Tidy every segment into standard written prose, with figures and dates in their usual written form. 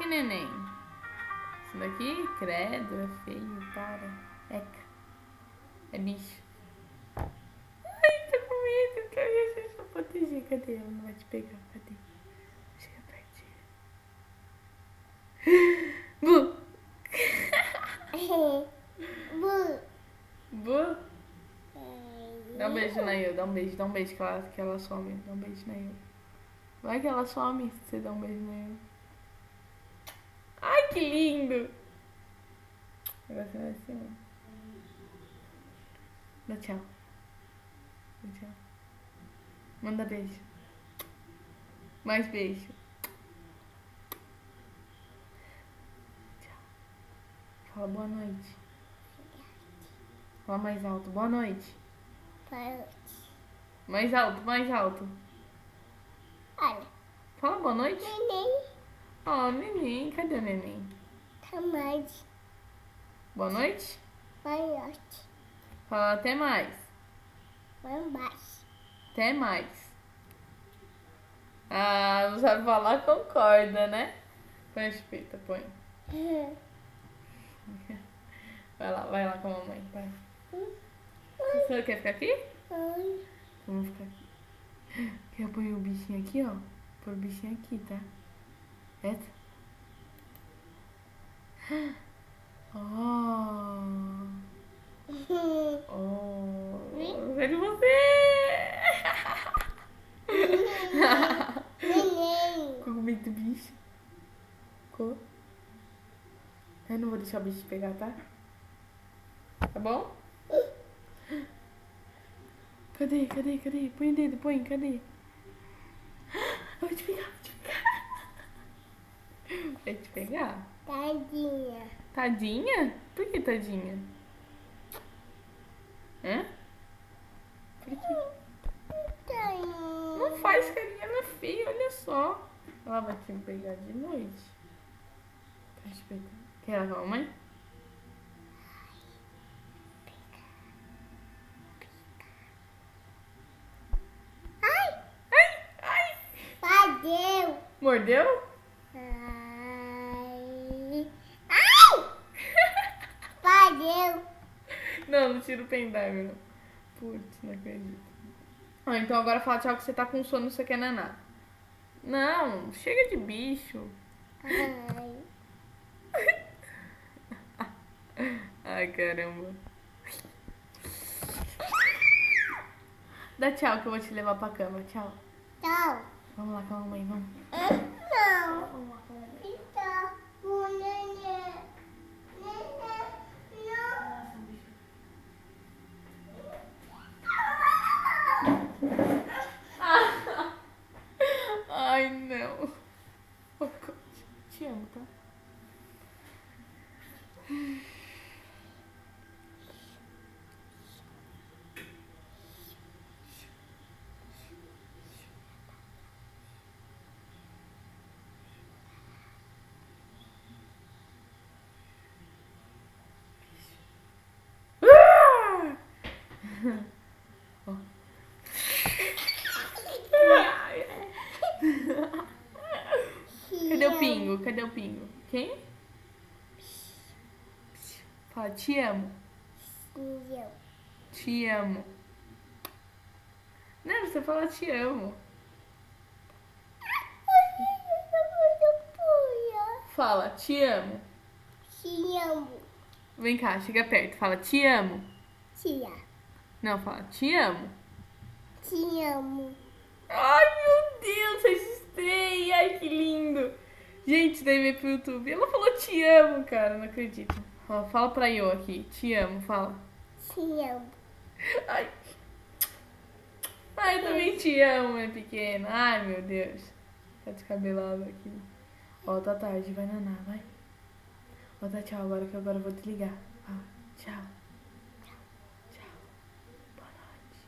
neném? Isso daqui, credo, é feio, para. Eca. É bicho. Ai, tô com medo, quero já proteger. Cadê? Ela não vai te pegar, cadê? Chega pertinho. Bu! Bu. Bu! Dá um beijo na Eu, dá um beijo que ela some. Dá um beijo na Eu. Vai que ela some se você dá um beijo na Eu. Ai, que lindo! Agora você vai assim, ó. Dá tchau. Dá tchau. Manda beijo. Mais beijo. Tchau. Fala boa noite. Fala mais alto. Boa noite. Mais alto, mais alto. Olha. Fala boa noite. Neném. Ó, neném. Cadê o neném? Tá mais. Boa noite. Vai norte. Fala até mais. Vai embaixo. Até mais. Ah, não sabe falar, concorda, né? Põe a chupeta, põe. Vai lá com a mamãe, vai. Você quer ficar aqui? Vamos ficar aqui. Quer pôr o bichinho aqui, ó? Pôr o bichinho aqui, tá? Essa? Oh! Oh! Vejo você! Neném. Ficou com medo do bicho? Ficou? Eu não vou deixar o bicho te pegar, tá? Tá bom? Cadê? Põe o dedo, põe, cadê? Eu vou te pegar, Vai te pegar? Tadinha. Tadinha? Por que tadinha? Hã? Por quê? Não faz carinha, ela é feia, olha só. Ela vai te pegar de noite. Tá te pegando. Quer ela com a mamãe? Padeu. Mordeu? Ai. Padeu. Não tira o pendrive, não. Putz, não acredito. Ah, então agora fala tchau que você tá com sono e você quer naná. Não, chega de bicho. Ai. Ai, caramba. Dá tchau que eu vou te levar pra cama. Tchau. Tchau. Vamos lá com a mamãe, vamos. Não. Então, o neném. Ai, não. Te amo, tá? Cadê o pingo? Cadê o pingo? Quem? Fala, te amo. Eu. Te amo. Não, você fala te amo. Fala, te amo. Te amo. Vem cá, chega perto. Fala, te amo. Tia. Não, fala, te amo. Te amo. Ai, meu Deus, registrei. Ai, que lindo. Gente, daí veio pro YouTube. Ela falou te amo, cara. Não acredito. Ó, fala pra eu aqui. Te amo, fala. Te amo. Ai. Ai, eu também te amo, minha pequena. Ai, meu Deus. Tá descabelado aqui. Ó, tá tarde. Vai nanar, vai. Ó, tá tchau agora, que agora eu vou desligar. Ó, tchau. Tchau. Boa noite.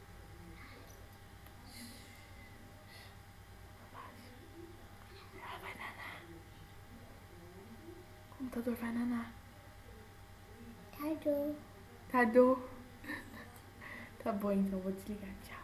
Ela vai nanar. O computador vai nanar. Tadô. Tá dor. Tá bom, então vou desligar. Tchau.